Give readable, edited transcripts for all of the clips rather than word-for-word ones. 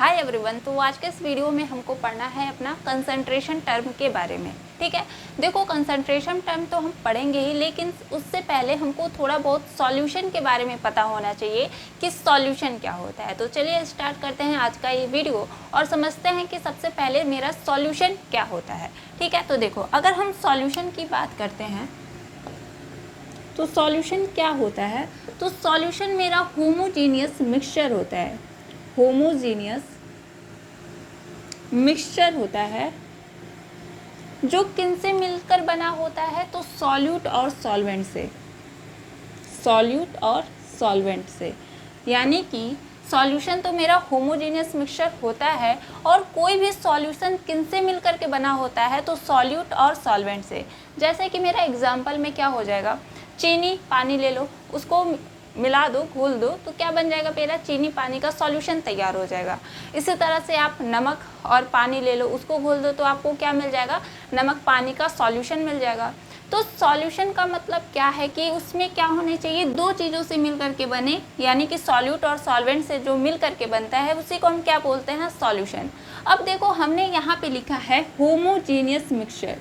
Hi everyone. तो आज के इस वीडियो में हमको पढ़ना है अपना कंसंट्रेशन टर्म के बारे में। ठीक है, देखो कंसंट्रेशन टर्म तो हम पढ़ेंगे ही, लेकिन उससे पहले हमको थोड़ा बहुत सॉल्यूशन के बारे में पता होना चाहिए कि सॉल्यूशन क्या होता है। तो चलिए स्टार्ट करते हैं आज का ये वीडियो और समझते हैं कि सबसे पहले मेरा सॉल्यूशन क्या होता है। ठीक है, तो देखो अगर हम सॉल्यूशन की बात करते हैं तो सॉल्यूशन क्या होता है, तो सॉल्यूशन मेरा होमोजीनियस मिक्सचर होता है। होमोजीनियस मिक्सचर होता है जो किन से मिलकर बना होता है, तो सॉल्यूट और सॉल्वेंट से। सॉल्यूट और सॉल्वेंट से, यानी कि सॉल्यूशन तो मेरा होमोजीनियस मिक्सचर होता है और कोई भी सॉल्यूशन किन से मिलकर के बना होता है, तो सॉल्यूट और सॉल्वेंट से। जैसे कि मेरा एग्जांपल में क्या हो जाएगा, चीनी पानी ले लो, उसको मिला दो, घोल दो, तो क्या बन जाएगा, मेरा चीनी पानी का सॉल्यूशन तैयार हो जाएगा। इसी तरह से आप नमक और पानी ले लो, उसको घोल दो, तो आपको क्या मिल जाएगा, नमक पानी का सॉल्यूशन मिल जाएगा। तो सॉल्यूशन का मतलब क्या है कि उसमें क्या होने चाहिए, दो चीज़ों से मिल करके बने, यानी कि सॉल्यूट और सॉल्वेंट से जो मिल करके बनता है उसी को हम क्या बोलते हैं, सॉल्यूशन। अब देखो हमने यहाँ पे लिखा है होमोजीनियस मिक्सचर।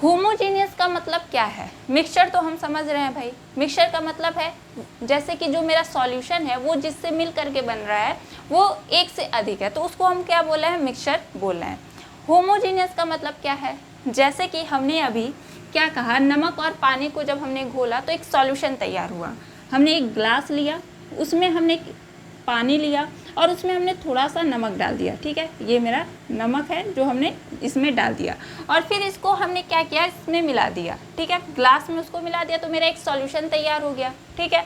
होमोजीनियस का मतलब क्या है, मिक्सचर तो हम समझ रहे हैं भाई, मिक्सचर का मतलब है जैसे कि जो मेरा सॉल्यूशन है वो जिससे मिल करके बन रहा है वो एक से अधिक है, तो उसको हम क्या बोल रहे हैं, मिक्सचर बोल रहे हैं। होमोजीनियस का मतलब क्या है, जैसे कि हमने अभी क्या कहा, नमक और पानी को जब हमने घोला तो एक सॉल्यूशन तैयार हुआ। हमने एक ग्लास लिया, उसमें हमने पानी लिया और उसमें हमने थोड़ा सा नमक डाल दिया। ठीक है, ये मेरा नमक है जो हमने इसमें डाल दिया और फिर इसको हमने क्या किया, इसमें मिला दिया। ठीक है, ग्लास में उसको मिला दिया तो मेरा एक सॉल्यूशन तैयार हो गया। ठीक है,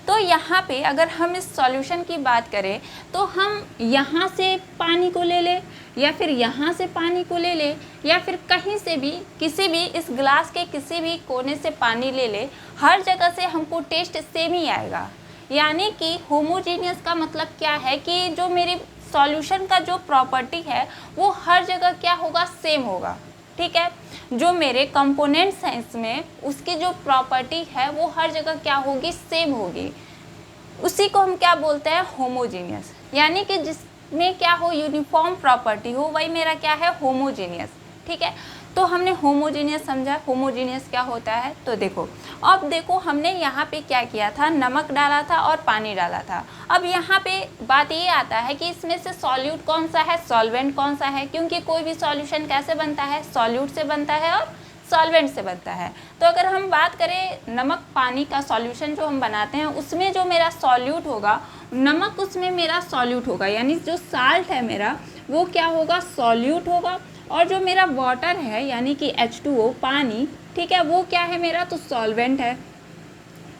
तो यहाँ पे अगर हम इस सॉल्यूशन की बात करें तो हम यहाँ से पानी को ले लें या फिर यहाँ से पानी को ले लें या फिर कहीं से भी किसी भी इस ग्लास के किसी भी कोने से पानी ले लें, हर जगह से हमको टेस्ट सेम ही आएगा। यानी कि होमोजीनियस का मतलब क्या है कि जो मेरे सॉल्यूशन का जो प्रॉपर्टी है वो हर जगह क्या होगा, सेम होगा। ठीक है, जो मेरे कंपोनेंट्स हैं इसमें उसकी जो प्रॉपर्टी है वो हर जगह क्या होगी, सेम होगी। उसी को हम क्या बोलते हैं, होमोजीनियस। यानी कि जिसमें क्या हो, यूनिफॉर्म प्रॉपर्टी हो, वही मेरा क्या है, होमोजीनियस। ठीक है, तो हमने होमोजीनियस समझा, होमोजीनियस क्या होता है। तो देखो अब देखो हमने यहाँ पे क्या किया था, नमक डाला था और पानी डाला था। अब यहाँ पे बात ये आता है कि इसमें से सॉल्यूट कौन सा है, सॉल्वेंट कौन सा है, क्योंकि कोई भी सॉल्यूशन कैसे बनता है, सॉल्यूट से बनता है और सॉल्वेंट से बनता है। तो अगर हम बात करें नमक पानी का सॉल्यूशन जो हम बनाते हैं उसमें जो मेरा सॉल्यूट होगा, नमक उसमें मेरा सॉल्यूट होगा, यानी जो साल्ट है मेरा वो क्या होगा, सॉल्यूट होगा, और जो मेरा वाटर है यानी कि H2O पानी, ठीक है, वो क्या है मेरा, तो सॉल्वेंट है।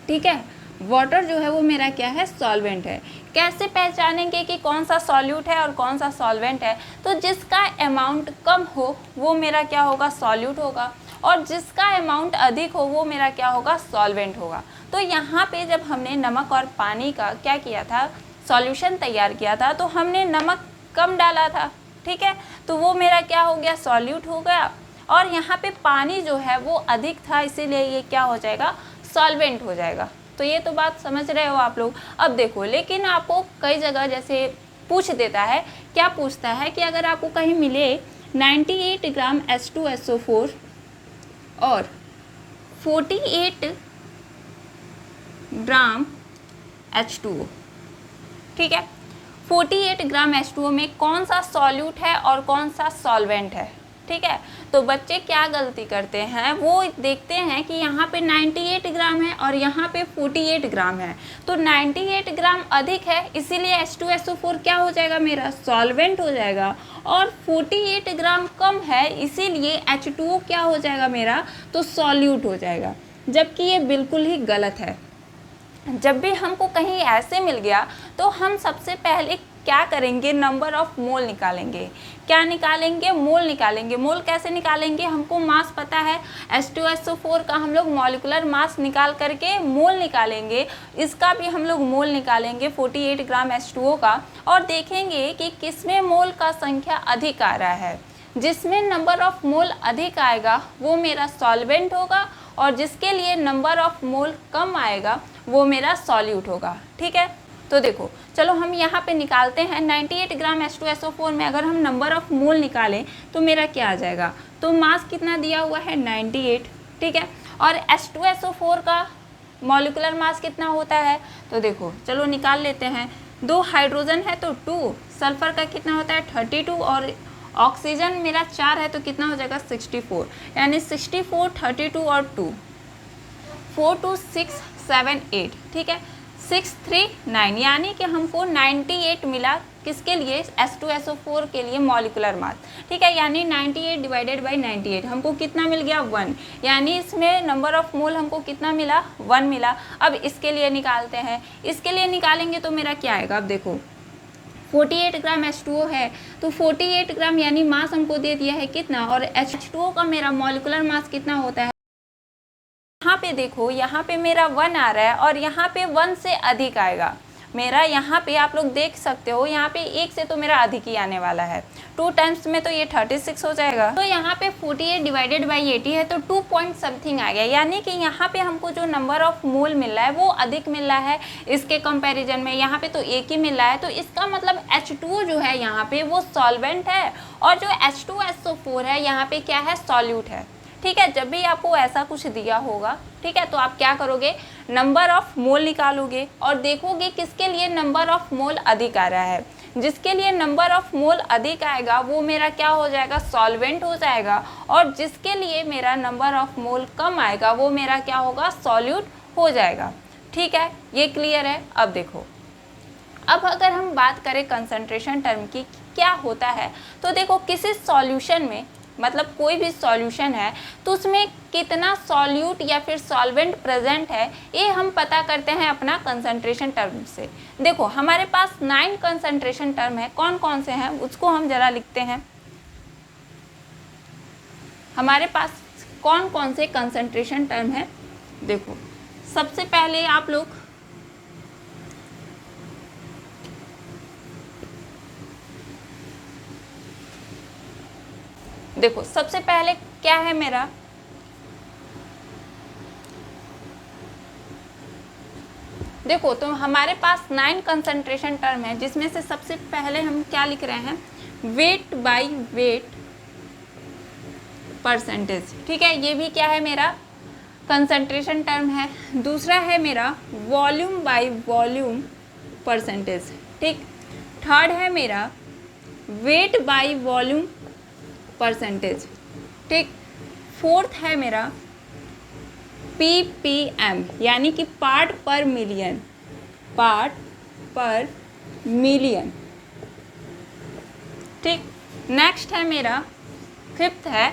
ठीक है, वाटर जो है वो मेरा क्या है, सॉल्वेंट है। कैसे पहचानेंगे कि कौन सा सॉल्यूट है और कौन सा सॉल्वेंट है, तो जिसका अमाउंट कम हो वो मेरा क्या होगा, सॉल्यूट होगा, और जिसका अमाउंट अधिक हो वो मेरा क्या होगा, सॉल्वेंट होगा। तो यहाँ पे जब हमने नमक और पानी का क्या किया था, सॉल्यूशन तैयार किया था, तो हमने नमक कम डाला था। ठीक है, तो वो मेरा क्या हो गया, सॉल्यूट हो गया, और यहाँ पे पानी जो है वो अधिक था, इसीलिए ये क्या हो जाएगा, सॉल्वेंट हो जाएगा। तो ये तो बात समझ रहे हो आप लोग। अब देखो लेकिन आपको कई जगह जैसे पूछ देता है, क्या पूछता है कि अगर आपको कहीं मिले 98 ग्राम H2SO4 और 48 ग्राम H2O, ठीक है, 48 ग्राम H2O में कौन सा सॉल्यूट है और कौन सा सॉल्वेंट है। ठीक है, तो बच्चे क्या गलती करते हैं, वो देखते हैं कि यहाँ पे 98 ग्राम है और यहाँ पे 48 ग्राम है, तो 98 ग्राम अधिक है इसीलिए H2SO4 क्या हो जाएगा, मेरा सॉल्वेंट हो जाएगा, और 48 ग्राम कम है इसीलिए H2O क्या हो जाएगा मेरा, तो सॉल्यूट हो जाएगा। जबकि ये बिल्कुल ही गलत है। जब भी हमको कहीं ऐसे मिल गया तो हम सबसे पहले क्या करेंगे, नंबर ऑफ मोल निकालेंगे। क्या निकालेंगे, मोल निकालेंगे। मोल कैसे निकालेंगे, हमको मास पता है, H2SO4 का हम लोग मॉलिक्यूलर मास निकाल करके मोल निकालेंगे, इसका भी हम लोग मोल निकालेंगे 48 ग्राम H2O का, और देखेंगे कि किसमें मोल का संख्या अधिक आ रहा है। जिसमें नंबर ऑफ मोल अधिक आएगा वो मेरा सॉल्वेंट होगा, और जिसके लिए नंबर ऑफ मोल कम आएगा वो मेरा सॉल्यूट होगा। ठीक है, तो देखो चलो हम यहाँ पे निकालते हैं 98 ग्राम H2SO4 में अगर हम नंबर ऑफ मोल निकालें तो मेरा क्या आ जाएगा। तो मास कितना दिया हुआ है 98, ठीक है, और H2SO4 का मॉलिक्यूलर मास कितना होता है, तो देखो चलो निकाल लेते हैं। 2 हाइड्रोजन है तो 2, सल्फर का कितना होता है 32, और ऑक्सीजन मेरा 4 है तो कितना हो जाएगा 64, यानी 64, 32 और 2, 4, 2, 6, 7, 8, ठीक है, 6, 3, 9, यानी कि हमको 98 मिला किसके लिए, H2SO4 के लिए मॉलिक्यूलर मास, ठीक है, यानी 98 डिवाइडेड बाई 98 हमको कितना मिल गया 1, यानी इसमें नंबर ऑफ मोल हमको कितना मिला 1 मिला। अब इसके लिए निकालते हैं, इसके लिए निकालेंगे तो मेरा क्या आएगा, अब देखो 48 ग्राम H2O है तो 48 ग्राम यानी मास हमको दे दिया है कितना, और H2O का मेरा मॉलिक्यूलर मास कितना होता है, यहाँ पे देखो यहाँ पे मेरा 1 आ रहा है और यहाँ पे 1 से अधिक आएगा मेरा, यहाँ पे आप लोग देख सकते हो यहाँ पे 1 से तो मेरा अधिक ही आने वाला है, 2 टाइम्स में तो ये 36 हो जाएगा। तो यहाँ पे 48 डिवाइडेड बाई 80 है तो 2 पॉइंट समथिंग आ गया, यानी कि यहाँ पे हमको जो नंबर ऑफ मोल मिल रहा है वो अधिक मिल रहा है इसके कंपैरिजन में, यहाँ पे तो 1 ही मिल रहा है। तो इसका मतलब H2O जो है यहाँ पे वो सॉल्वेंट है और जो H2SO4 है यहाँ पे क्या है, सॉल्यूट है, ठीक है। जब भी आपको ऐसा कुछ दिया होगा, ठीक है, तो आप क्या करोगे, नंबर ऑफ मोल निकालोगे और देखोगे किसके लिए नंबर ऑफ मोल अधिक आ रहा है। जिसके लिए नंबर ऑफ मोल अधिक आएगा वो मेरा क्या हो जाएगा, सॉल्वेंट हो जाएगा, और जिसके लिए मेरा नंबर ऑफ मोल कम आएगा वो मेरा क्या होगा, सॉल्यूट हो जाएगा, ठीक है। ये क्लियर है। अब देखो, अब अगर हम बात करें कंसंट्रेशन टर्म की क्या होता है, तो देखो किसी सॉल्यूशन में, मतलब कोई भी सॉल्यूशन है तो उसमें कितना सॉल्यूट या फिर सॉल्वेंट प्रेजेंट है ये हम पता करते हैं अपना कंसंट्रेशन टर्म से। देखो हमारे पास 9 कंसंट्रेशन टर्म है, कौन कौन से हैं उसको हम जरा लिखते हैं। हमारे पास कौन कौन से कंसंट्रेशन टर्म है, देखो सबसे पहले आप लोग देखो, सबसे पहले क्या है मेरा, देखो तो हमारे पास 9 कंसंट्रेशन टर्म है जिसमें से सबसे पहले हम क्या लिख रहे हैं, वेट बाय वेट परसेंटेज, ठीक है, ये भी क्या है मेरा कंसंट्रेशन टर्म है। दूसरा है मेरा वॉल्यूम बाय वॉल्यूम परसेंटेज, ठीक। थर्ड है मेरा वेट बाय वॉल्यूम परसेंटेज, ठीक। फोर्थ है मेरा ppm यानी कि पार्ट पर मिलियन, पार्ट पर मिलियन, ठीक। नेक्स्ट है मेरा फिफ्थ है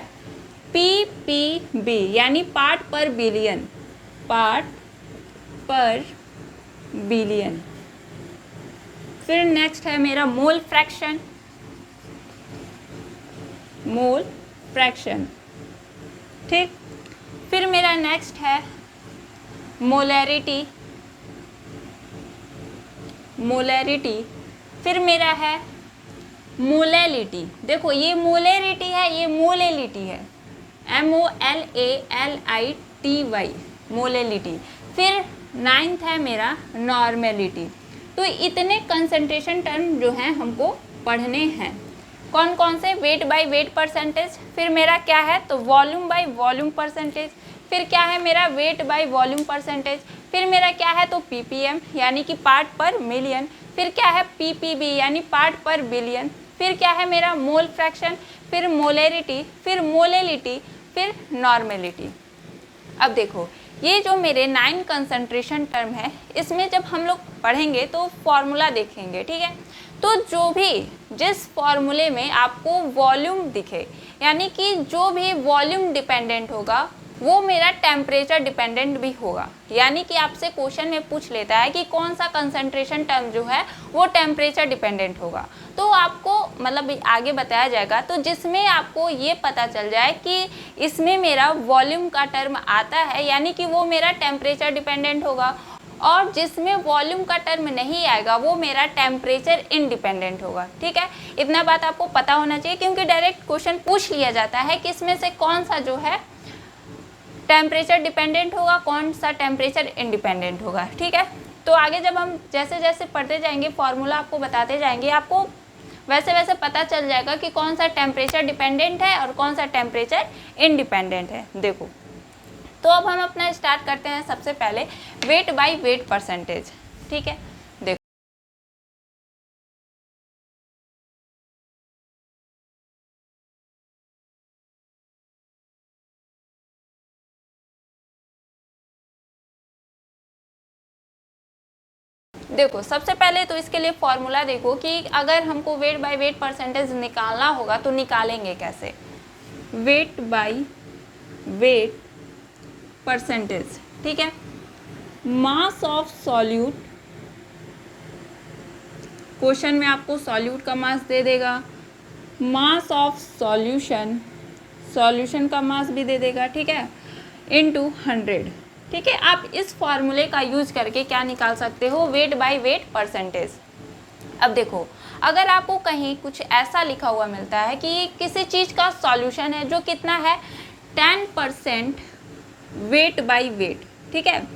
ppb यानी पार्ट पर बिलियन, पार्ट पर बिलियन। फिर नेक्स्ट है मेरा मोल फ्रैक्शन, मोल फ्रैक्शन, ठीक। फिर मेरा नेक्स्ट है मोलैरिटी, मोलैरिटी। फिर मेरा है मोलैलिटी, देखो ये मोलैरिटी है, ये मोलैलिटी है, MOLALITY, मोलैलिटी। फिर 9th है मेरा नॉर्मेलिटी। तो इतने कंसंट्रेशन टर्म जो हैं हमको पढ़ने हैं। कौन कौन से, वेट बाय वेट परसेंटेज, फिर मेरा क्या है तो वॉल्यूम बाय वॉल्यूम परसेंटेज, फिर क्या है मेरा वेट बाय वॉल्यूम परसेंटेज, फिर मेरा क्या है तो ppm यानी कि पार्ट पर मिलियन, फिर क्या है ppb यानी पार्ट पर बिलियन, फिर क्या है मेरा मोल फ्रैक्शन, फिर मोलैरिटी, फिर मोलैलिटी, फिर नॉर्मेलिटी। अब देखो ये जो मेरे 9 कंसंट्रेशन टर्म है इसमें जब हम लोग पढ़ेंगे तो फॉर्मूला देखेंगे, ठीक है। तो जो भी जिस फॉर्मूले में आपको वॉल्यूम दिखे, यानी कि जो भी वॉल्यूम डिपेंडेंट होगा वो मेरा टेम्परेचर डिपेंडेंट भी होगा, यानी कि आपसे क्वेश्चन में पूछ लेता है कि कौन सा कंसंट्रेशन टर्म जो है वो टेम्परेचर डिपेंडेंट होगा, तो आपको मतलब आगे बताया जाएगा। तो जिसमें आपको ये पता चल जाए कि इसमें मेरा वॉल्यूम का टर्म आता है यानी कि वो मेरा टेम्परेचर डिपेंडेंट होगा, और जिसमें वॉल्यूम का टर्म नहीं आएगा वो मेरा टेम्परेचर इंडिपेंडेंट होगा, ठीक है। इतना बात आपको पता होना चाहिए क्योंकि डायरेक्ट क्वेश्चन पूछ लिया जाता है कि इसमें से कौन सा जो है टेम्परेचर डिपेंडेंट होगा, कौन सा टेम्परेचर इंडिपेंडेंट होगा, ठीक है। तो आगे जब हम जैसे जैसे पढ़ते जाएंगे, फॉर्मूला आपको बताते जाएंगे, आपको वैसे वैसे पता चल जाएगा कि कौन सा टेम्परेचर डिपेंडेंट है और कौन सा टेम्परेचर इंडिपेंडेंट है। देखो, तो अब हम अपना स्टार्ट करते हैं सबसे पहले वेट बाय वेट परसेंटेज। ठीक है, देखो देखो सबसे पहले तो इसके लिए फॉर्मूला देखो कि अगर हमको वेट बाय वेट परसेंटेज निकालना होगा तो निकालेंगे कैसे। वेट बाय वेट परसेंटेज, ठीक है, मास ऑफ सॉल्यूट, क्वेश्चन में आपको सॉल्यूट का मास दे देगा, मास ऑफ सॉल्यूशन, सॉल्यूशन का मास भी दे देगा, ठीक है, इनटू 100। ठीक है, आप इस फॉर्मूले का यूज करके क्या निकाल सकते हो, वेट बाय वेट परसेंटेज। अब देखो, अगर आपको कहीं कुछ ऐसा लिखा हुआ मिलता है कि किसी चीज़ का सॉल्यूशन है जो कितना है 10% वेट बाय वेट, ठीक है,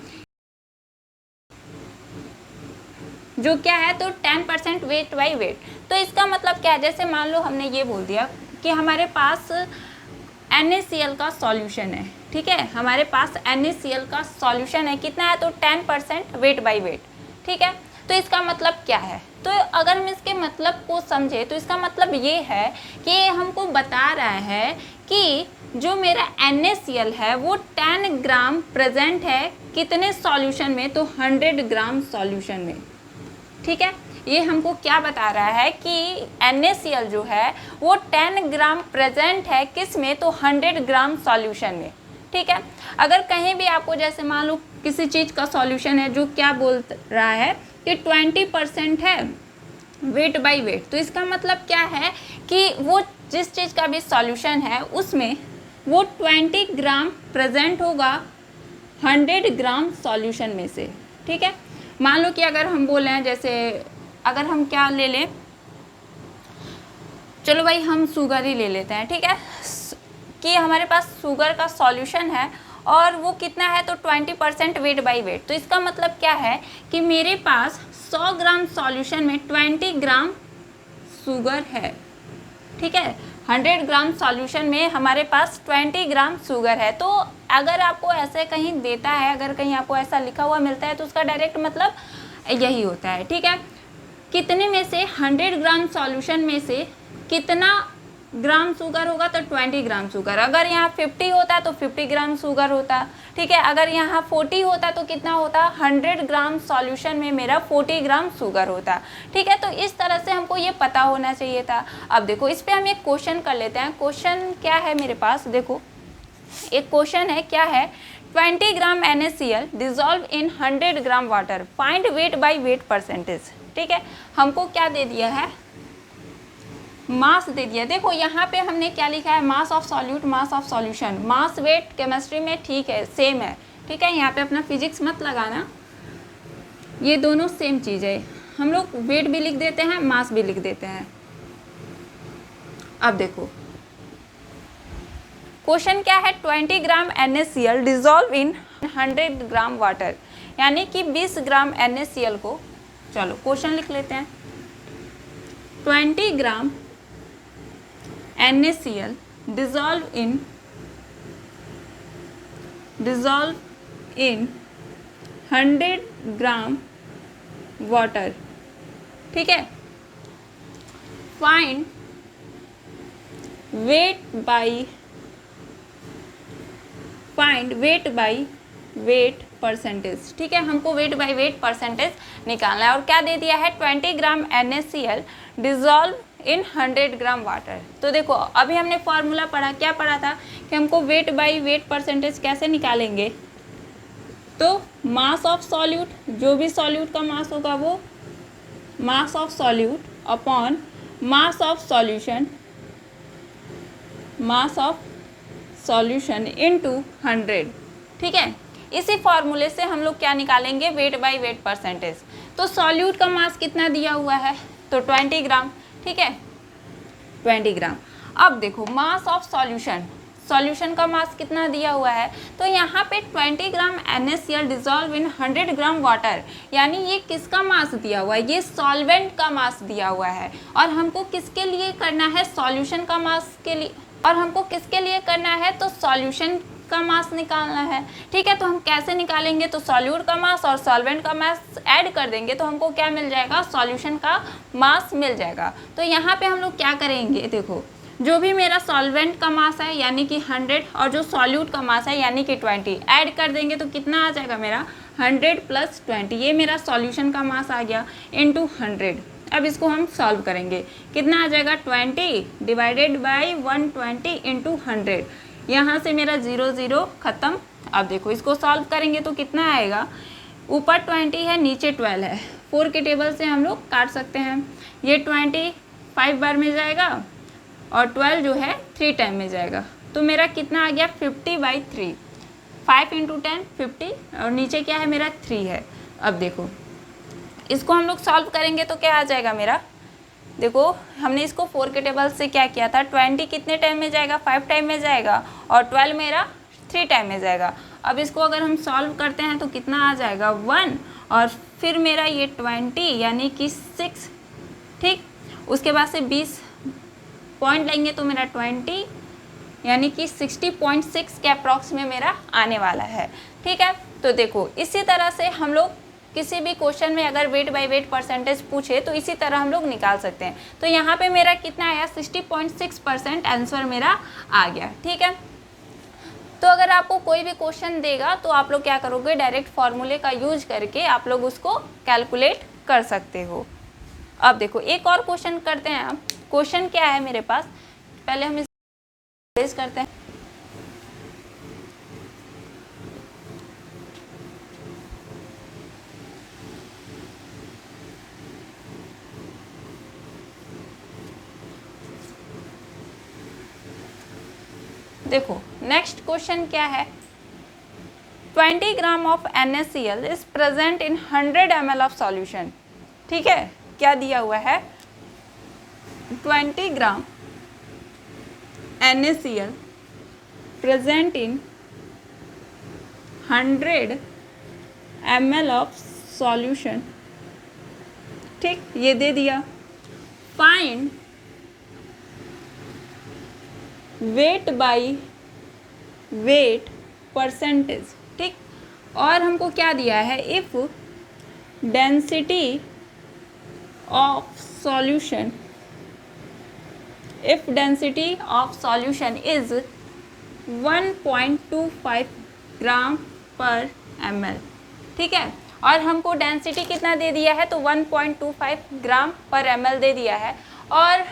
जो क्या है तो 10% वेट बाय वेट, तो इसका मतलब क्या है, जैसे मान लो हमने ये बोल दिया कि हमारे पास NaCl का सॉल्यूशन है, ठीक है, हमारे पास NaCl का सॉल्यूशन है, कितना है तो 10% वेट बाय वेट, ठीक है, तो इसका मतलब क्या है, तो अगर हम इसके मतलब को समझे तो इसका मतलब ये है कि ये हमको बता रहा है कि जो मेरा NaCl है वो 10 ग्राम प्रेजेंट है कितने सॉल्यूशन में, तो 100 ग्राम सॉल्यूशन में, ठीक है, ये हमको क्या बता रहा है कि NaCl जो है वो 10 ग्राम प्रेजेंट है किस में, तो 100 ग्राम सॉल्यूशन में, ठीक है। अगर कहीं भी आपको जैसे मान लो किसी चीज़ का सॉल्यूशन है जो क्या बोल रहा है कि 20% है वेट बाय वेट, तो इसका मतलब क्या है कि वो जिस चीज़ का भी सॉल्यूशन है उसमें वो 20 ग्राम प्रेजेंट होगा 100 ग्राम सॉल्यूशन में से, ठीक है। मान लो कि अगर हम बोल रहे हैं, जैसे अगर हम क्या ले लें, चलो भाई हम शुगर ही ले लेते हैं, ठीक है, कि हमारे पास शुगर का सॉल्यूशन है और वो कितना है तो 20% वेट बाय वेट, तो इसका मतलब क्या है कि मेरे पास 100 ग्राम सॉल्यूशन में 20 ग्राम शुगर है, ठीक है, 100 ग्राम सॉल्यूशन में हमारे पास 20 ग्राम शुगर है। तो अगर आपको ऐसे कहीं देता है, अगर कहीं आपको ऐसा लिखा हुआ मिलता है तो उसका डायरेक्ट मतलब यही होता है, ठीक है, कितने में से 100 ग्राम सॉल्यूशन में से कितना ग्राम शुगर होगा तो 20 ग्राम शुगर, अगर यहाँ 50 होता तो 50 ग्राम शुगर होता, ठीक है, अगर यहाँ 40 होता तो कितना होता, 100 ग्राम सॉल्यूशन में मेरा 40 ग्राम शुगर होता, ठीक है। तो इस तरह से हमको ये पता होना चाहिए था। अब देखो इस पर हम एक क्वेश्चन कर लेते हैं। क्वेश्चन क्या है मेरे पास, देखो एक क्वेश्चन है, क्या है, 20 ग्राम NaCl dissolve in 100 gram water, find weight by weight percentage, ठीक है, हमको क्या दे दिया है, मास दे दिया। देखो यहाँ पे हमने क्या लिखा है, mass of solute, mass of solution, mass weight chemistry में ठीक है सेम है, ठीक है, यहाँ पे अपना फिजिक्स मत लगाना, ये दोनों सेम चीज़ है, हम लोग वेट भी लिख देते हैं मास भी लिख देते हैं। अब देखो क्वेश्चन क्या है, 20 ग्राम NaCl dissolve in 100 gram water, यानी कि 20 ग्राम NaCl को, चलो क्वेश्चन लिख लेते हैं, 20 ग्राम NaCl dissolve in 100 gram water, ठीक है, find weight by weight percentage, ठीक है, हमको वेट बाय वेट परसेंटेज निकालना है और क्या दे दिया है, 20 ग्राम NaCl dissolve in 100 gram water. तो देखो अभी हमने फॉर्मूला पढ़ा, क्या पढ़ा था कि हमको वेट बाय वेट परसेंटेज कैसे निकालेंगे, तो मास ऑफ सॉल्यूट, जो भी सॉल्यूट का मास होगा वो mass of solute upon mass of solution, mass of solution into 100, ठीक है। इसी फॉर्मूले से हम लोग क्या निकालेंगे, वेट बाय वेट परसेंटेज। तो सॉल्यूट का मास कितना दिया हुआ है, तो 20 ग्राम, ठीक है, 20 ग्राम। अब देखो मास ऑफ सॉल्यूशन, सॉल्यूशन का मास कितना दिया हुआ है, तो यहाँ पे 20 ग्राम NaCl dissolve in 100 gram water, यानी ये किसका मास दिया हुआ है, ये सॉल्वेंट का मास दिया हुआ है। और हमको किसके लिए करना है, सॉल्यूशन का मास के लिए, और हमको किसके लिए करना है, तो सॉल्यूशन का मास निकालना है। ठीक है, तो हम कैसे निकालेंगे, तो सॉल्यूट का मास और सॉल्वेंट का मास ऐड कर देंगे तो हमको क्या मिल जाएगा, सॉल्यूशन का मास मिल जाएगा। तो यहाँ पे हम लोग क्या करेंगे, देखो जो भी मेरा सॉल्वेंट का मास है यानी कि 100 और जो सॉल्यूट का मास है यानी कि 20 ऐड कर देंगे तो कितना आ जाएगा मेरा 100 + 20, ये मेरा सॉल्यूशन का मास आ गया इनटू 100। अब इसको हम सॉल्व करेंगे, कितना आ जाएगा 20 डिवाइडेड बाई 120 इंटू 100, यहाँ से मेरा 0 0 खत्म। अब देखो इसको सॉल्व करेंगे तो कितना आएगा, ऊपर 20 है नीचे 12 है, 4 के टेबल से हम लोग काट सकते हैं। ये 20 5 बार में जाएगा और 12 जो है 3 टाइम में जाएगा, तो मेरा कितना आ गया 50/3, 5 × 10 50 और नीचे क्या है मेरा 3 है। अब देखो इसको हम लोग सॉल्व करेंगे तो क्या आ जाएगा मेरा, देखो हमने इसको 4 के टेबल से क्या किया था, 20 कितने टाइम में जाएगा 5 टाइम में जाएगा और 12 मेरा 3 टाइम में जाएगा। अब इसको अगर हम सॉल्व करते हैं तो कितना आ जाएगा 1 और फिर मेरा ये 20 यानी कि 6, ठीक, उसके बाद से 20 पॉइंट लेंगे तो मेरा 20 यानी कि 60.6 के अप्रॉक्स में मेरा आने वाला है। ठीक है, तो देखो इसी तरह से हम लोग किसी भी क्वेश्चन में अगर वेट बाय वेट परसेंटेज पूछे तो इसी तरह हम लोग निकाल सकते हैं। तो यहाँ पे मेरा कितना आया 60.6% आंसर मेरा आ गया। ठीक है, तो अगर आपको कोई भी क्वेश्चन देगा तो आप लोग क्या करोगे, डायरेक्ट फॉर्मूले का यूज करके आप लोग उसको कैलकुलेट कर सकते हो। अब देखो एक और क्वेश्चन करते हैं। अब क्वेश्चन क्या है मेरे पास, पहले हम इसे रेज करते हैं। देखो नेक्स्ट क्वेश्चन क्या है, 20 gram of NaCl is present in 100 ml of solution. ठीक है, क्या दिया हुआ है, 20 ग्राम NaCl present in 100 ml of solution. ठीक, ये दे दिया। Find weight by wait percentage. ठीक, और हमको क्या दिया है, if density of solution, if density of solution is 1.25 ग्राम पर ml। ठीक है, और हमको डेंसिटी कितना दे दिया है, तो 1.25 ग्राम पर ml दे दिया है और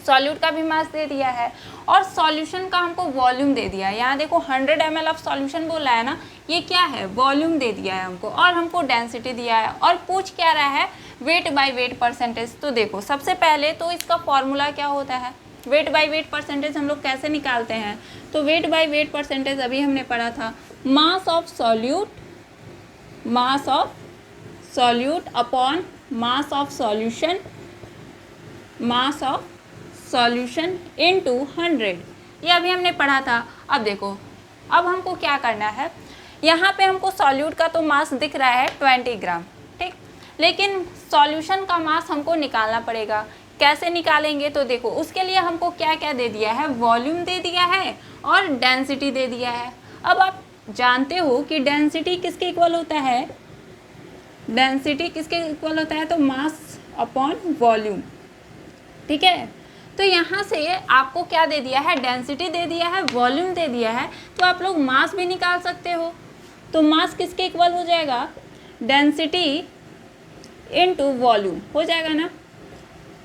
सॉल्यूट का भी मास दे दिया है और सॉल्यूशन का हमको वॉल्यूम दे दिया है। यहाँ देखो 100 ml ऑफ सॉल्यूशन बोला है ना, ये क्या है, वॉल्यूम दे दिया है हमको और हमको डेंसिटी दिया है और पूछ क्या रहा है, वेट बाय वेट परसेंटेज। तो देखो सबसे पहले तो इसका फॉर्मूला क्या होता है, वेट बाय वेट परसेंटेज हम लोग कैसे निकालते हैं, तो वेट बाय वेट परसेंटेज अभी हमने पढ़ा था, mass of solute upon mass of solution, mass of solution into 100, ये अभी हमने पढ़ा था। अब देखो अब हमको क्या करना है, यहाँ पे हमको सॉल्यूट का तो मास दिख रहा है 20 ग्राम, ठीक, लेकिन सॉल्यूशन का मास हमको निकालना पड़ेगा। कैसे निकालेंगे, तो देखो उसके लिए हमको क्या क्या दे दिया है, वॉल्यूम दे दिया है और डेंसिटी दे दिया है। अब आप जानते हो कि डेंसिटी किसके इक्वल होता है, डेंसिटी किसके इक्वल होता है, तो मास अपॉन वॉल्यूम। ठीक है, तो यहाँ से आपको क्या दे दिया है, डेंसिटी दे दिया है, वॉल्यूम दे दिया है, तो आप लोग मास भी निकाल सकते हो। तो मास किसके इक्वल हो जाएगा, डेंसिटी इनटू वॉल्यूम हो जाएगा ना।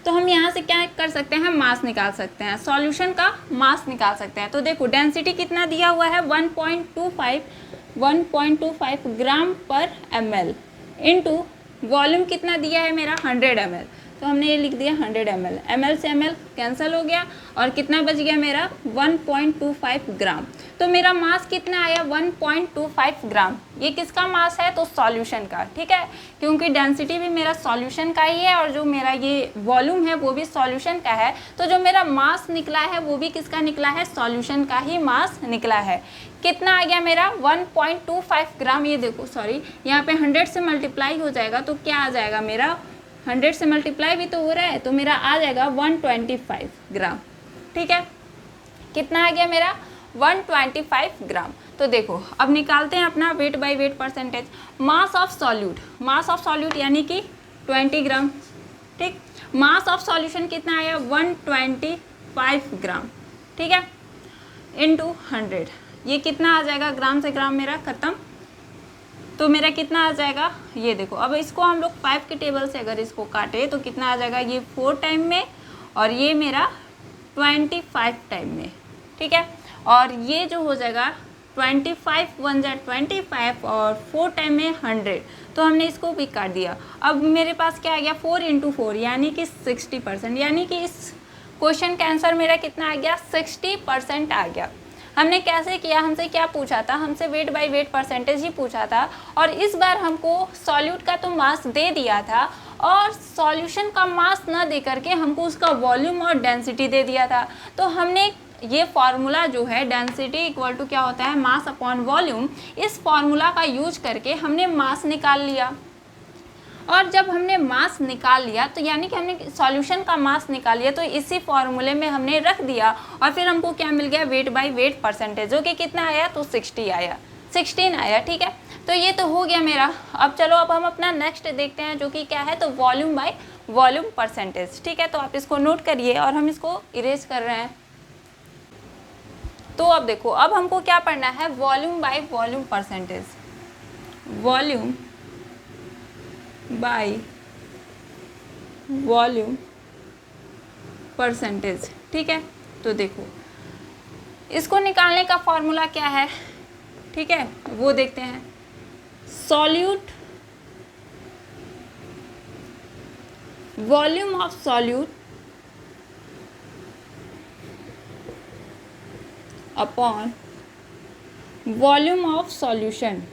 तो हम यहाँ से क्या कर सकते हैं, मास निकाल सकते हैं, सॉल्यूशन का मास निकाल सकते हैं। तो देखो डेंसिटी कितना दिया हुआ है 1.25 ग्राम पर ml इनटू वॉल्यूम कितना दिया है मेरा 100 ml। तो हमने ये लिख दिया 100 ml। ml से ml कैंसिल हो गया और कितना बच गया मेरा 1.25 ग्राम। तो मेरा मास कितना आया 1.25 ग्राम। ये किसका मास है तो सॉल्यूशन का, ठीक है, क्योंकि डेंसिटी भी मेरा सॉल्यूशन का ही है और जो मेरा ये वॉल्यूम है वो भी सॉल्यूशन का है। तो जो मेरा मास निकला है वो भी किसका निकला है, सॉल्यूशन का ही मास निकला है। कितना आ गया मेरा 1.25 ग्राम। ये देखो सॉरी, यहाँ पे 100 से मल्टीप्लाई हो जाएगा तो क्या आ जाएगा मेरा, 100 से मल्टीप्लाई भी तो हो रहा है, तो मेरा आ जाएगा 125 ग्राम। ठीक है, कितना आ गया मेरा 125 ग्राम। तो देखो अब निकालते हैं अपना weight by weight percentage. Mass of solute, mass of solute यानी कि 20 ग्राम। ठीक, मास ऑफ सॉल्यूशन कितना आया 125 ग्राम। ठीक है, इनटू 100, ये कितना आ जाएगा, ग्राम से ग्राम मेरा खत्म, तो मेरा कितना आ जाएगा, ये देखो। अब इसको हम लोग 5 के टेबल से अगर इसको काटे तो कितना आ जाएगा, ये 4 टाइम में और ये मेरा 25 टाइम में। ठीक है, और ये जो हो जाएगा 25 1 जा 25 और 4 टाइम में 100, तो हमने इसको भी काट दिया। अब मेरे पास क्या आ गया 4 × 4 यानी कि 60%, यानी कि इस क्वेश्चन का आंसर मेरा कितना आ गया 60% आ गया। हमने कैसे किया, हमसे क्या पूछा था, हमसे वेट बाय वेट परसेंटेज ही पूछा था और इस बार हमको सॉल्यूट का तो मास दे दिया था और सॉल्यूशन का मास न दे करके हमको उसका वॉल्यूम और डेंसिटी दे दिया था। तो हमने ये फार्मूला जो है डेंसिटी इक्वल टू क्या होता है मास अपॉन वॉल्यूम, इस फार्मूला का यूज करके हमने मास निकाल लिया। और जब हमने मास निकाल लिया तो यानी कि हमने सॉल्यूशन का मास निकाल लिया, तो इसी फॉर्मूले में हमने रख दिया और फिर हमको क्या मिल गया वेट बाय वेट परसेंटेज, जो कि कितना आया तो 16 आया। ठीक है, तो ये तो हो गया मेरा। अब चलो अब हम अपना नेक्स्ट देखते हैं जो कि क्या है तो वॉल्यूम बाय वॉल्यूम परसेंटेज। ठीक है, तो आप इसको नोट करिए और हम इसको इरेज कर रहे हैं। तो अब देखो, अब हमको क्या पढ़ना है volume by volume percentage, volume by volume percentage. ठीक है, तो देखो इसको निकालने का फॉर्मूला क्या है, ठीक है वो देखते हैं। Solute, volume of solute upon volume of solution,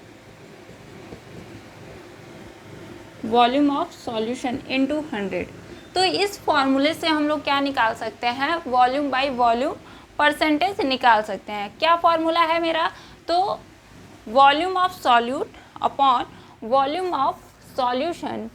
volume of solution into 100। तो इस फॉर्मूले से हम लोग क्या निकाल सकते हैं, वॉल्यूम बाय वॉल्यूम परसेंटेज निकाल सकते हैं। क्या फॉर्मूला है मेरा, तो volume of solute upon volume of solution,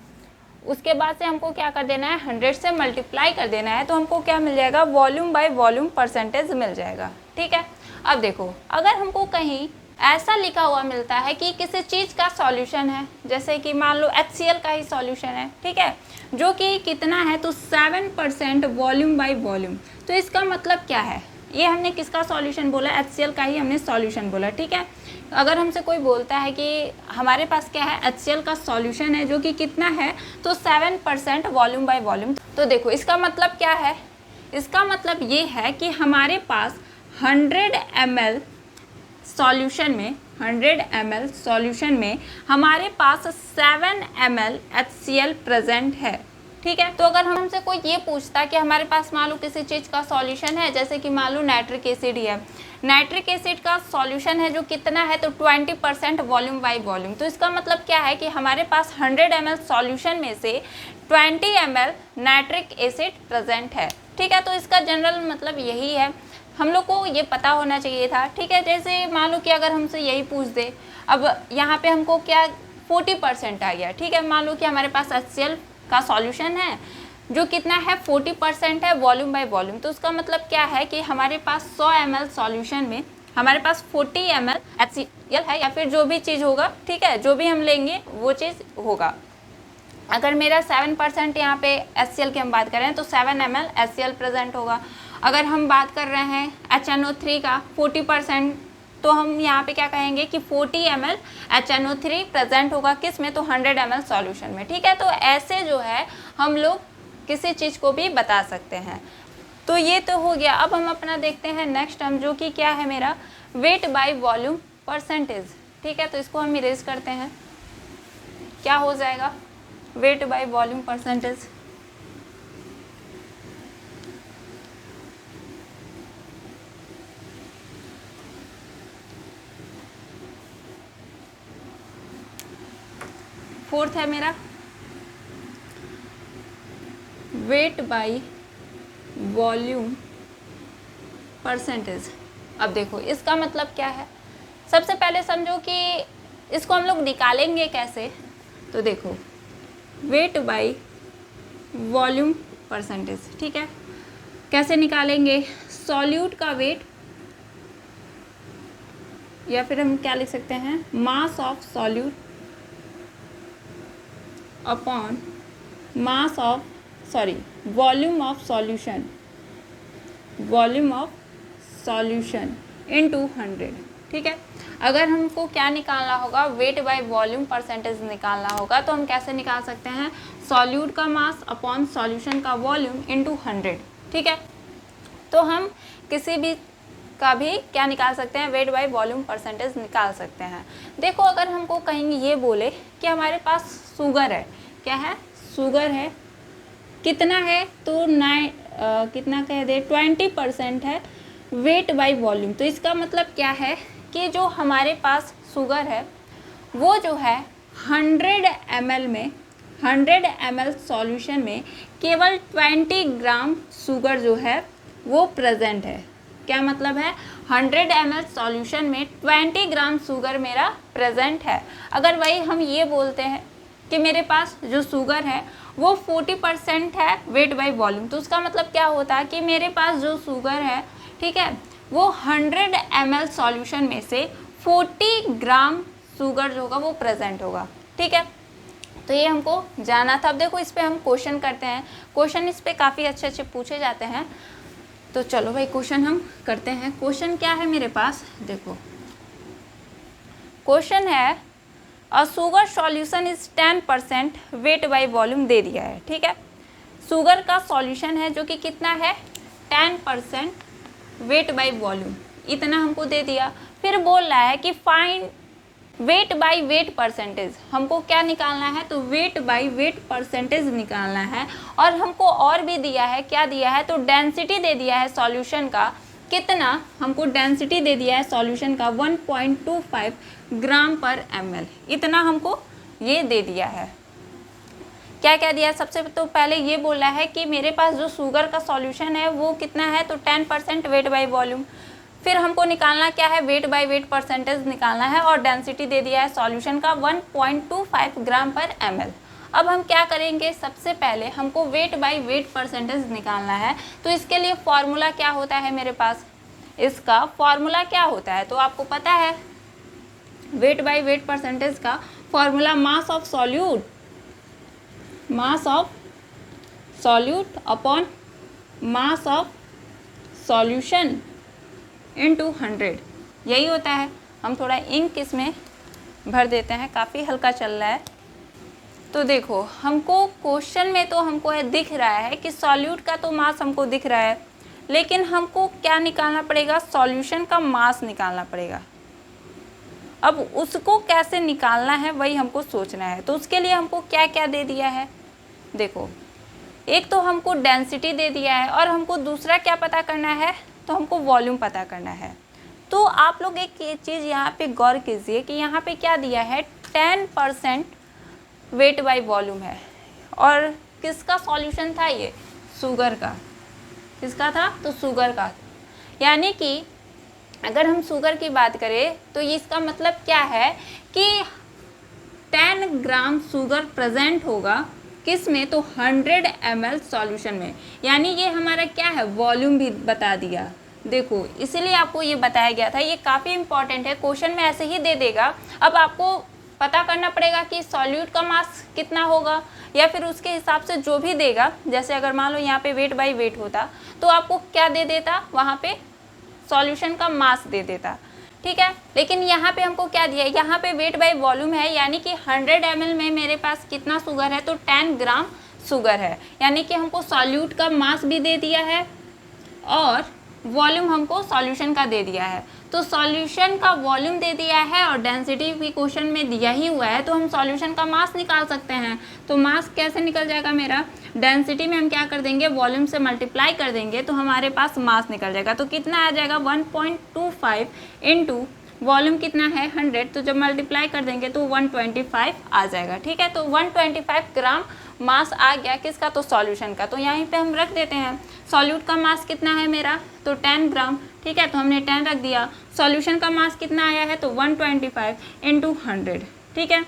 उसके बाद से हमको क्या कर देना है 100 से मल्टीप्लाई कर देना है, तो हमको क्या मिल जाएगा वॉल्यूम बाय वॉल्यूम परसेंटेज मिल जाएगा। ठीक है, अब देखो अगर हमको कहीं ऐसा लिखा हुआ मिलता है कि किसी चीज़ का सॉल्यूशन है, जैसे कि मान लो HCl का ही सॉल्यूशन है, ठीक है, जो कि कितना है तो 7% वॉल्यूम बाय वॉल्यूम, तो इसका मतलब क्या है, ये हमने किसका सॉल्यूशन बोला, HCl का ही हमने सॉल्यूशन बोला। ठीक है, अगर हमसे कोई बोलता है कि हमारे पास क्या है HCl का सॉल्यूशन है जो कि कितना है तो 7% वॉल्यूम बाय वॉल्यूम, तो देखो इसका मतलब क्या है, इसका मतलब ये है कि हमारे पास 100 ml सॉल्यूशन में, 100 ml सॉल्यूशन में हमारे पास 7 ml HCl प्रेजेंट है। ठीक है, तो अगर हमसे कोई ये पूछता कि हमारे पास मान लो किसी चीज़ का सॉल्यूशन है, जैसे कि मान लो नाइट्रिक एसिड ही है, नाइट्रिक एसिड का सॉल्यूशन है जो कितना है तो 20% वॉल्यूम बाय वॉल्यूम, तो इसका मतलब क्या है कि हमारे पास 100 ml सॉल्यूशन में से 20 ml नाइट्रिक एसिड प्रेजेंट है। ठीक है, तो इसका जनरल मतलब यही है, हम लोग को ये पता होना चाहिए था। ठीक है, जैसे मान लो कि अगर हमसे यही पूछ दे, अब यहाँ पे हमको क्या 40% आ गया। ठीक है, मान लो कि हमारे पास HCl का सॉल्यूशन है जो कितना है 40% है वॉल्यूम बाय वॉल्यूम, तो उसका मतलब क्या है कि हमारे पास 100 ml सॉल्यूशन में हमारे पास 40 ml HCl है, या फिर जो भी चीज़ होगा, ठीक है, जो भी हम लेंगे वो चीज़ होगा। अगर मेरा 7% यहाँ पे HCl की हम बात कर रहे हैं तो 7 ml HCl प्रेजेंट होगा। अगर हम बात कर रहे हैं HNO3 का 40%, तो हम यहाँ पे क्या कहेंगे कि 40 ml HNO3 प्रेजेंट होगा किस में तो 100 ml सॉल्यूशन में। ठीक है, तो ऐसे जो है हम लोग किसी चीज़ को भी बता सकते हैं। तो ये तो हो गया। अब हम अपना देखते हैं नेक्स्ट टर्म जो कि क्या है मेरा वेट बाय वॉल्यूम परसेंटेज। ठीक है, तो इसको हम इरेज करते हैं, क्या हो जाएगा wait by volume percentage, fourth है मेरा वेट बाय वॉल्यूम परसेंटेज। अब देखो इसका मतलब क्या है, सबसे पहले समझो कि इसको हम लोग निकालेंगे कैसे। तो देखो वेट बाय वॉल्यूम परसेंटेज, ठीक है, कैसे निकालेंगे, सॉल्यूट का वेट या फिर हम क्या लिख सकते हैं, mass of solute upon mass of volume of solution, volume of solution into 100, ठीक है। अगर हमको क्या निकालना होगा, वेट बाय वॉल्यूम परसेंटेज निकालना होगा, तो हम कैसे निकाल सकते हैं, सॉल्यूट का मास अपॉन सॉल्यूशन का वॉल्यूम इनटू 100, ठीक है। तो हम किसी भी का भी क्या निकाल सकते हैं, वेट बाय वॉल्यूम परसेंटेज निकाल सकते हैं। देखो अगर हमको कहीं ये बोले कि हमारे पास शुगर है, क्या है, शुगर है, कितना है, तो कितना कह दे 20% है वेट बाय वॉल्यूम। तो इसका मतलब क्या है कि जो हमारे पास शुगर है वो जो है 100 ml में, 100 ml सॉल्यूशन में केवल 20 ग्राम शुगर जो है वो प्रेजेंट है। क्या मतलब है, 100 ml सॉल्यूशन में 20 ग्राम शुगर मेरा प्रेजेंट है। अगर वही हम ये बोलते हैं कि मेरे पास जो शुगर है वो 40% है वेट बाय वॉल्यूम, तो उसका मतलब क्या होता है कि मेरे पास जो शुगर है, ठीक है, वो 100 ml सॉल्यूशन में से 40 ग्राम शुगर जो होगा वो प्रेजेंट होगा, ठीक है। तो ये हमको जाना था। अब देखो इस पे हम क्वेश्चन करते हैं, क्वेश्चन इस पे काफ़ी अच्छे अच्छे पूछे जाते हैं। तो चलो भाई क्वेश्चन हम करते हैं। क्वेश्चन क्या है मेरे पास, देखो क्वेश्चन है a sugar solution is 10% weight by volume दे दिया है, ठीक है। शुगर का सॉल्यूशन है जो कि कितना है 10% वेट बाय वॉल्यूम, इतना हमको दे दिया। फिर बोल रहा है कि find weight by weight percentage, हमको क्या निकालना है, तो वेट बाय वेट परसेंटेज निकालना है। और हमको और भी दिया है, क्या दिया है, तो डेंसिटी दे दिया है सॉल्यूशन का, कितना, हमको डेंसिटी दे दिया है सॉल्यूशन का 1.25 ग्राम पर ml, इतना हमको ये दे दिया है। क्या क्या दिया है, सबसे तो पहले ये बोला है कि मेरे पास जो शुगर का सॉल्यूशन है वो कितना है, तो 10% वेट बाय वॉल्यूम। फिर हमको निकालना क्या है, वेट बाय वेट परसेंटेज निकालना है, और डेंसिटी दे दिया है सॉल्यूशन का 1.25 ग्राम पर ml। अब हम क्या करेंगे, सबसे पहले हमको वेट बाय वेट परसेंटेज निकालना है। तो इसके लिए फॉर्मूला क्या होता है मेरे पास, इसका फॉर्मूला क्या होता है, तो आपको पता है वेट बाय वेट परसेंटेज का formula mass of solute, mass of solute upon mass of solution into 100, यही होता है। हम थोड़ा इंक इसमें भर देते हैं, काफ़ी हल्का चल रहा है। तो देखो हमको क्वेश्चन में तो हमको दिख रहा है कि सॉल्यूट का तो मास हमको दिख रहा है, लेकिन हमको क्या निकालना पड़ेगा, सॉल्यूशन का मास निकालना पड़ेगा। अब उसको कैसे निकालना है वही हमको सोचना है। तो उसके लिए हमको क्या क्या दे दिया है, देखो एक तो हमको डेंसिटी दे दिया है, और हमको दूसरा क्या पता करना है, तो हमको वॉल्यूम पता करना है। तो आप लोग एक चीज़ यहाँ पे गौर कीजिए कि यहाँ पे क्या दिया है, 10% वेट बाय वॉल्यूम है, और किसका सॉल्यूशन था, ये शुगर का, किसका था, तो शुगर का। यानी कि अगर हम शुगर की बात करें तो इसका मतलब क्या है कि 10 ग्राम शुगर प्रेजेंट होगा किस में, तो 100 ml सॉल्यूशन में। यानी ये हमारा क्या है, वॉल्यूम भी बता दिया। देखो इसीलिए आपको ये बताया गया था, ये काफ़ी इंपॉर्टेंट है, क्वेश्चन में ऐसे ही दे देगा। अब आपको पता करना पड़ेगा कि सॉल्यूट का मास कितना होगा, या फिर उसके हिसाब से जो भी देगा, जैसे अगर मान लो यहाँ पे वेट बाय वेट होता तो आपको क्या दे देता, वहाँ पे सॉल्यूशन का मास दे देता, ठीक है। लेकिन यहाँ पे हमको क्या दिया है, यहाँ पे वेट बाय वॉल्यूम है, यानी कि 100 ml में मेरे पास कितना शुगर है, तो 10 ग्राम शुगर है। यानी कि हमको सॉल्यूट का मास भी दे दिया है और वॉल्यूम हमको सॉल्यूशन का दे दिया है। तो सॉल्यूशन का वॉल्यूम दे दिया है और डेंसिटी भी क्वेश्चन में दिया ही हुआ है, तो हम सॉल्यूशन का मास निकाल सकते हैं। तो मास कैसे निकल जाएगा मेरा, डेंसिटी में हम क्या कर देंगे, वॉल्यूम से मल्टीप्लाई कर देंगे, तो हमारे पास मास निकल जाएगा। तो कितना आ जाएगा, 1.25 इंटू वॉल्यूम कितना है 100, तो जब मल्टीप्लाई कर देंगे तो 125 आ जाएगा। ठीक है, तो 125 ग्राम मास आ गया किसका, तो सॉल्यूशन का। तो यहीं पे हम रख देते हैं सॉल्यूट का मास कितना है मेरा, तो 10 ग्राम। ठीक है, तो हमने 10 रख दिया। सॉल्यूशन का मास कितना आया है, तो 125 इंटू 100। ठीक है,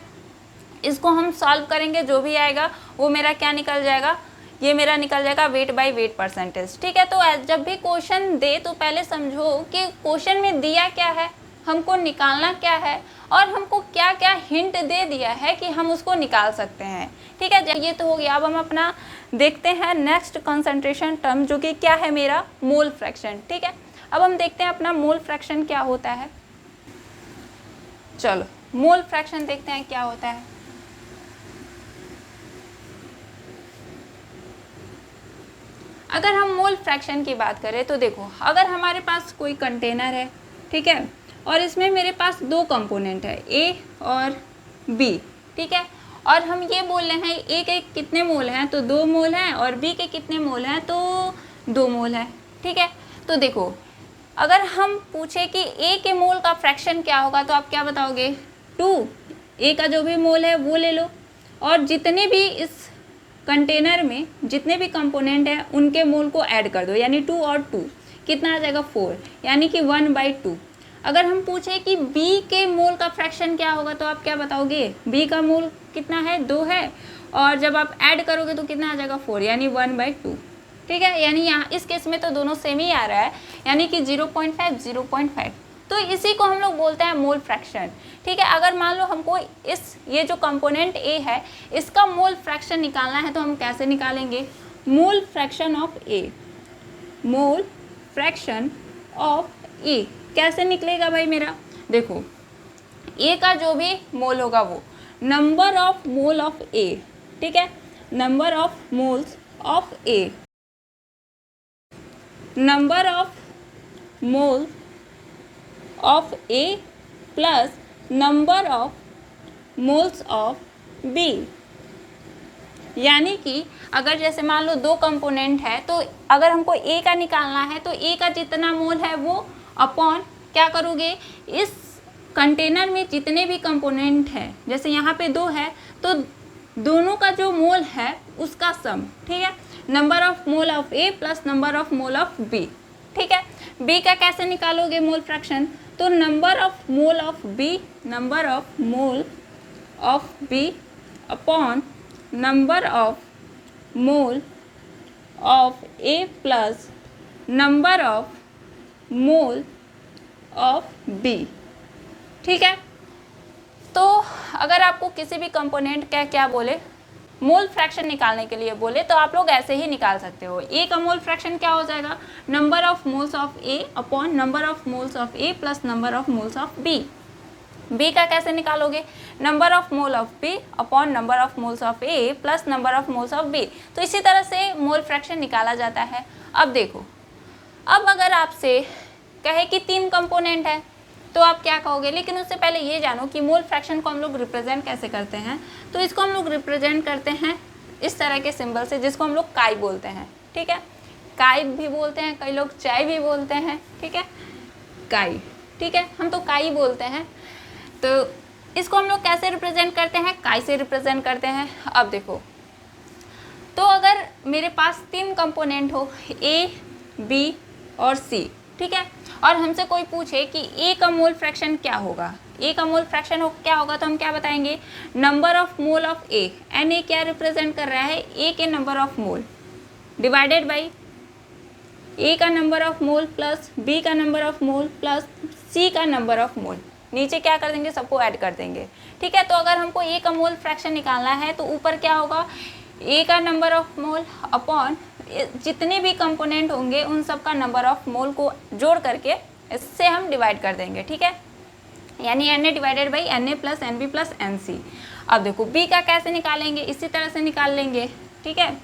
इसको हम सॉल्व करेंगे, जो भी आएगा वो मेरा क्या निकल जाएगा, ये मेरा निकल जाएगा वेट बाय वेट परसेंटेज। ठीक है, तो जब भी क्वेश्चन दे तो पहले समझो कि क्वेश्चन में दिया क्या है, हमको निकालना क्या है, और हमको क्या क्या हिंट दे दिया है कि हम उसको निकाल सकते हैं। ठीक है, ये तो हो गया। अब हम अपना देखते हैं नेक्स्ट कंसंट्रेशन टर्म, जो कि क्या है मेरा, मोल फ्रैक्शन। ठीक है, अब हम देखते हैं अपना मोल फ्रैक्शन क्या होता है। चलो मोल फ्रैक्शन देखते हैं क्या होता है। अगर हम मोल फ्रैक्शन की बात करें तो देखो, अगर हमारे पास कोई कंटेनर है, ठीक है, और इसमें मेरे पास दो कंपोनेंट है, ए और बी। ठीक है, और हम ये बोल रहे हैं ए के कितने मोल हैं, तो 2 मोल हैं, और बी के कितने मोल हैं, तो 2 मोल हैं। ठीक है, तो देखो अगर हम पूछे कि ए के मोल का फ्रैक्शन क्या होगा, तो आप क्या बताओगे, 2। ए का जो भी मोल है वो ले लो, और जितने भी इस कंटेनर में जितने भी कंपोनेंट हैं उनके मोल को ऐड कर दो, यानी 2 और 2 कितना आ जाएगा, 4, यानी कि 1/2। अगर हम पूछे कि बी के मोल का फ्रैक्शन क्या होगा, तो आप क्या बताओगे, बी का मोल कितना है, 2 है, और जब आप ऐड करोगे तो कितना आ जाएगा, 4, यानी 1/2। ठीक है, यानी यहाँ इस केस में तो दोनों सेम ही आ रहा है, यानी कि 0.5 0.5। तो इसी को हम लोग बोलते हैं मोल फ्रैक्शन। ठीक है, अगर मान लो हमको ये जो कंपोनेंट ए है इसका मोल फ्रैक्शन निकालना है, तो हम कैसे निकालेंगे, mole fraction of A, mole fraction of A कैसे निकलेगा भाई मेरा, देखो ए का जो भी मोल होगा वो number of mole of A. ठीक है, number of moles of A, number of moles of A plus number of moles of B. यानी कि अगर जैसे मान लो 2 कंपोनेंट है, तो अगर हमको ए का निकालना है तो ए का जितना मोल है वो अपॉन क्या करोगे, इस कंटेनर में जितने भी कंपोनेंट है, जैसे यहाँ पे 2 है तो दोनों का जो मोल है उसका सम। ठीक है, number of mole of A plus number of mole of B. ठीक है, बी का कैसे निकालोगे मोल फ्रैक्शन, तो number of mole of B, number of mole of B upon number of mole of A plus number of mole of B. ठीक है, तो अगर आपको किसी भी कंपोनेंट का क्या बोले, मोल फ्रैक्शन निकालने के लिए बोले, तो आप लोग ऐसे ही निकाल सकते हो। ए का मोल फ्रैक्शन क्या हो जाएगा, number of moles of A upon number of moles of A plus number of moles of B. B का कैसे निकालोगे, number of mole of B upon number of moles of A plus number of moles of B. तो इसी तरह से mole fraction निकाला जाता है। अब देखो, अब अगर आपसे कहे कि 3 कंपोनेंट है तो आप क्या कहोगे, लेकिन उससे पहले ये जानो कि मोल फ्रैक्शन को हम लोग रिप्रेजेंट कैसे करते हैं। तो इसको हम लोग रिप्रेजेंट करते हैं इस तरह के सिंबल से, जिसको हम लोग काई बोलते हैं। ठीक है, काई भी बोलते हैं, कई लोग चाय भी बोलते हैं। ठीक है, काई, ठीक है, हम तो काई बोलते हैं। तो इसको हम लोग कैसे रिप्रेजेंट करते हैं, काई से रिप्रेजेंट करते हैं। अब देखो, तो अगर मेरे पास 3 कंपोनेंट हो, ए बी और सी, ठीक है, और हमसे कोई पूछे कि ए का मोल फ्रैक्शन क्या होगा, ए का मोल फ्रैक्शन क्या होगा, तो हम क्या बताएंगे, number of mole of A, N A क्या रिप्रेजेंट कर रहा है, ए के number of mole divided by A का number of mole plus B का number of mole plus C का नंबर ऑफ मोल। नीचे क्या कर देंगे, सबको ऐड कर देंगे। ठीक है, तो अगर हमको ए का मोल फ्रैक्शन निकालना है तो ऊपर क्या होगा, ए का नंबर ऑफ मोल अपॉन जितने भी कंपोनेंट होंगे उन सब का नंबर ऑफ मोल को जोड़ करके इससे हम डिवाइड कर देंगे। ठीक है, यानी N A divided by N A plus N B plus N C. अब देखो बी का कैसे निकालेंगे, इसी तरह से निकाल लेंगे। ठीक है,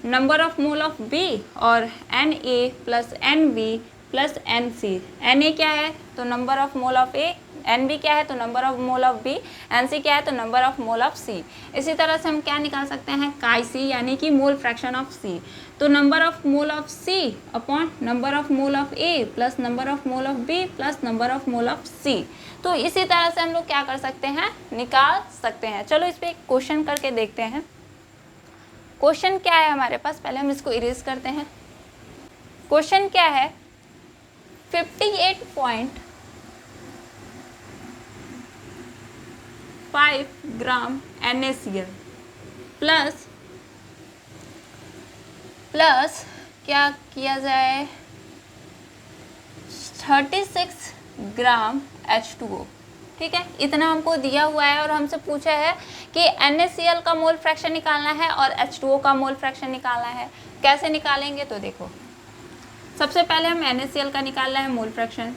number of mole of B और N A plus N B plus N C. N A क्या है, तो number of mole of A, N B क्या है, तो number of mole of B, N C क्या है, तो number of mole of C. इसी तरह से हम क्या निकाल सकते हैं, काई सी, यानी कि मोल फ्रैक्शन ऑफ सी। तो number of mole of C upon number of mole of A plus number of mole of B plus number of mole of C. तो इसी तरह से हम लोग क्या कर सकते हैं, निकाल सकते हैं। चलो इस पे एक क्वेश्चन करके देखते हैं। क्वेश्चन क्या है हमारे पास, पहले हम इसको इरेज करते हैं। क्वेश्चन क्या है, 58.5 ग्राम NaCl प्लस क्या किया जाए 36 ग्राम H2O। ठीक है, इतना हमको दिया हुआ है और हमसे पूछा है कि NaCl का मोल फ्रैक्शन निकालना है और H2O का मोल फ्रैक्शन निकालना है। कैसे निकालेंगे, तो देखो सबसे पहले हम NaCl का निकालना है मोल फ्रैक्शन,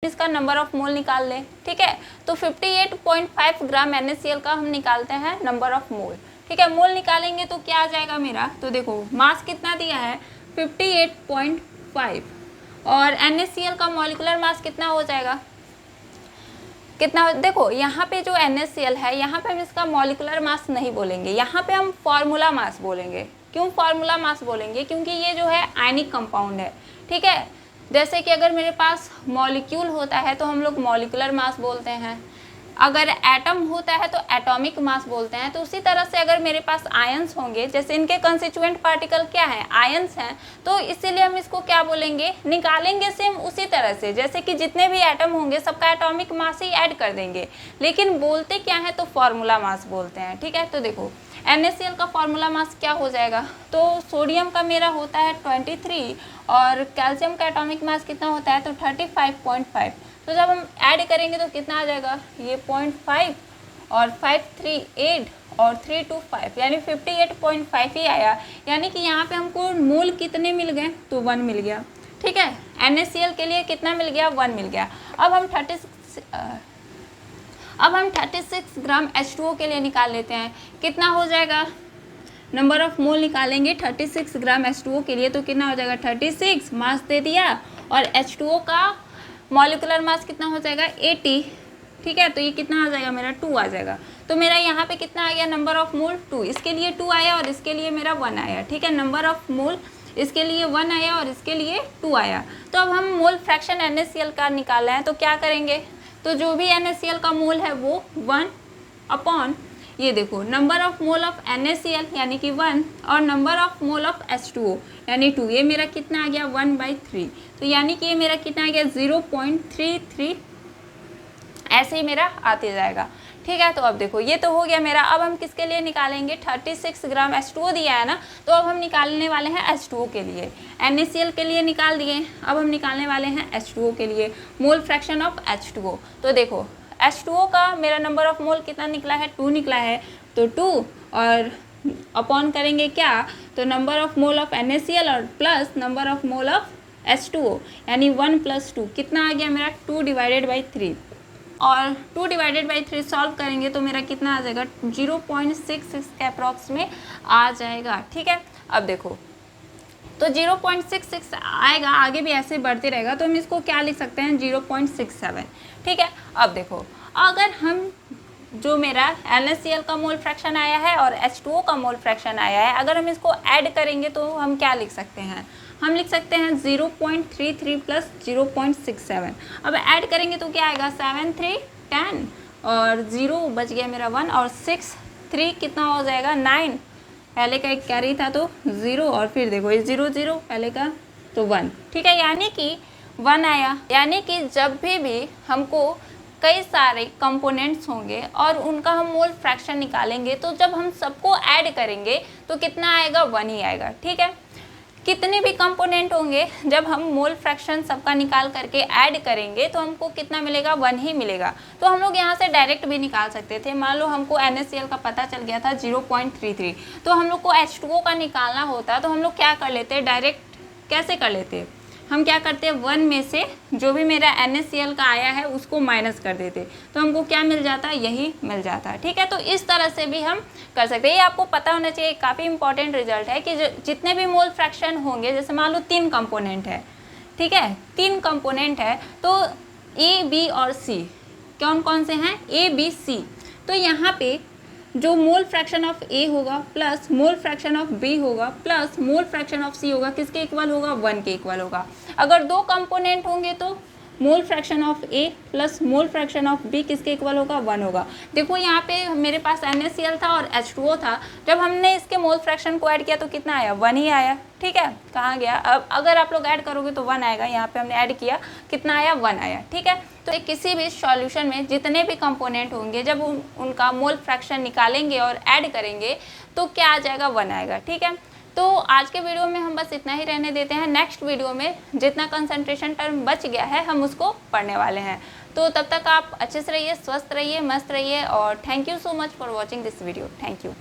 इसका नंबर ऑफ मोल निकाल लें। ठीक है, तो 58.5 ग्राम NaCl का हम निकालते हैं नंबर ऑफ मोल। ठीक है, मोल निकालेंगे तो क्या आ जाएगा मेरा, तो देखो मास कितना दिया है 58.5 और NaCl का मॉलिक्यूलर मास कितना हो जाएगा, कितना, देखो यहाँ पे जो NaCl है यहाँ पे हम इसका मॉलिक्यूलर मास नहीं बोलेंगे, यहाँ पे हम फॉर्मूला मास बोलेंगे। क्यों फॉर्मूला मास बोलेंगे, क्योंकि ये जो है आयनिक कंपाउंड है। ठीक है, जैसे कि अगर मेरे पास मॉलिक्यूल होता है तो हम लोग मॉलिक्यूलर मास बोलते हैं, अगर एटम होता है तो एटॉमिक मास बोलते हैं। तो उसी तरह से अगर मेरे पास आयंस होंगे, जैसे इनके कंस्टिट्यूएंट पार्टिकल क्या है, आयंस हैं, तो इसीलिए हम इसको क्या बोलेंगे, निकालेंगे सेम उसी तरह से, जैसे कि जितने भी एटम होंगे सबका एटॉमिक मास ही ऐड कर देंगे, लेकिन बोलते क्या है तो फॉर्मूला मास बोलते हैं। ठीक है, तो देखो NaCl का फॉर्मूला मास क्या हो जाएगा, तो सोडियम का मेरा होता है 23 और कैल्शियम का एटॉमिक मास कितना होता है तो 35.5। तो जब हम ऐड करेंगे तो कितना आ जाएगा, ये 0.5 और 538 और 325 यानी 58.5 ही आया। यानी कि यहाँ पे हमको मोल कितने मिल गए, तो 1 मिल गया। ठीक है, NaCl के लिए कितना मिल गया, 1 मिल गया। अब हम 36 ग्राम H2O के लिए निकाल लेते हैं, कितना हो जाएगा, नंबर ऑफ मोल निकालेंगे 36 ग्राम H2O के लिए तो कितना हो जाएगा 36, मास दे दिया, और H2O का मॉलिक्यूलर मास कितना हो जाएगा 80। ठीक है, तो ये कितना आ जाएगा मेरा 2 आ जाएगा। तो मेरा यहाँ पे कितना आ गया, नंबर ऑफ मोल 2, इसके लिए 2 आया और इसके लिए मेरा 1 आया। ठीक है, नंबर ऑफ मोल इसके लिए 1 आया और इसके लिए 2 आया। तो अब हम मोल फ्रैक्शन NaCl का निकालना है, तो क्या करेंगे, तो जो भी NaCl का मोल है वो 1 अपॉन ये देखो number of mole of NaCl यानी कि 1 और number of mole of H2O यानी 2, ये मेरा कितना आ गया 1/3। तो यानी कि ये मेरा कितना आ गया 0.33, ऐसे ही मेरा आते जाएगा। ठीक है, तो अब देखो ये तो हो गया मेरा। अब हम किसके लिए निकालेंगे, 36 ग्राम H2O दिया है ना, तो अब हम निकालने वाले हैं H2O के लिए। NaCl के लिए निकाल दिए, अब हम निकालने वाले हैं H2O के लिए मोल फ्रैक्शन ऑफ H2O। तो देखो H2O का मेरा नंबर ऑफ मोल कितना निकला है, 2 निकला है, तो 2 और अपॉन करेंगे क्या, तो number of mole of NaCl और plus number of mole of H2O यानी 1 + 2 कितना आ गया मेरा 2/3 और 2/3 सॉल्व करेंगे तो मेरा कितना आ जाएगा 0.66 के अप्रॉक्स में आ जाएगा। ठीक है, अब देखो तो 0.66 आएगा, आगे भी ऐसे बढ़ते रहेगा, तो हम इसको क्या लिख सकते हैं 0.67। ठीक है, अब देखो अगर हम जो मेरा NaCl का मोल फ्रैक्शन आया है और H2O का मोल फ्रैक्शन आया है, अगर हम इसको ऐड करेंगे तो हम क्या लिख सकते हैं, हम लिख सकते हैं 0.33 + 0.67। अब ऐड करेंगे तो क्या आएगा 7 3 10 और 0 बच गया मेरा 1 और 6 3 कितना हो जाएगा 9, पहले का एक कैरी था तो 0 और फिर देखो ये 0 0 पहले का तो 1। ठीक है, यानी कि 1 आया। यानी कि जब भी हमको कई सारे कंपोनेंट्स होंगे और उनका हम मोल फ्रैक्शन निकालेंगे, तो जब हम सबको ऐड करेंगे तो कितना आएगा 1 ही आएगा। ठीक है, कितने भी कंपोनेंट होंगे जब हम मोल फ्रैक्शन सबका निकाल करके ऐड करेंगे तो हमको कितना मिलेगा 1 ही मिलेगा। तो हम लोग यहाँ से डायरेक्ट भी निकाल सकते थे। मान लो हमको NaCl का पता चल गया था 0.33, तो हम लोग को H2O का निकालना होता तो हम लोग क्या कर लेते, डायरेक्ट कैसे कर लेते, हम क्या करते हैं 1 में से जो भी मेरा NaCl का आया है उसको माइनस कर देते, तो हमको क्या मिल जाता है, यही मिल जाता है। ठीक है, तो इस तरह से भी हम कर सकते हैं। ये आपको पता होना चाहिए, काफ़ी इंपॉर्टेंट रिजल्ट है कि जितने भी मोल फ्रैक्शन होंगे, जैसे मान लो 3 कंपोनेंट है, ठीक है 3 कंपोनेंट है, तो A B और C कौन कौन से हैं, A B C। तो यहाँ पे जो मोल फ्रैक्शन ऑफ ए होगा plus mole fraction of B होगा plus mole fraction of C होगा, किसके इक्वल होगा? 1 के इक्वल होगा। अगर 2 कंपोनेंट होंगे तो mole fraction of A plus mole fraction of B किसके इक्वल होगा? 1 होगा। देखो यहाँ पे मेरे पास NaCl था और H2O था, जब हमने इसके मोल फ्रैक्शन को ऐड किया तो कितना आया? 1 ही आया। ठीक है, कहाँ गया? अब अगर आप लोग ऐड करोगे तो 1 आएगा, यहाँ पे हमने ऐड किया, कितना आया? 1 आया। ठीक है, तो किसी भी सॉल्यूशन में जितने भी कंपोनेंट होंगे जब उनका मोल फ्रैक्शन निकालेंगे और ऐड करेंगे तो क्या आ जाएगा? 1 आएगा। ठीक है, तो आज के वीडियो में हम बस इतना ही रहने देते हैं। नेक्स्ट वीडियो में जितना कंसंट्रेशन टर्म बच गया है हम उसको पढ़ने वाले हैं। तो तब तक आप अच्छे से रहिए, स्वस्थ रहिए, मस्त रहिए और thank you so much for watching this video. Thank you.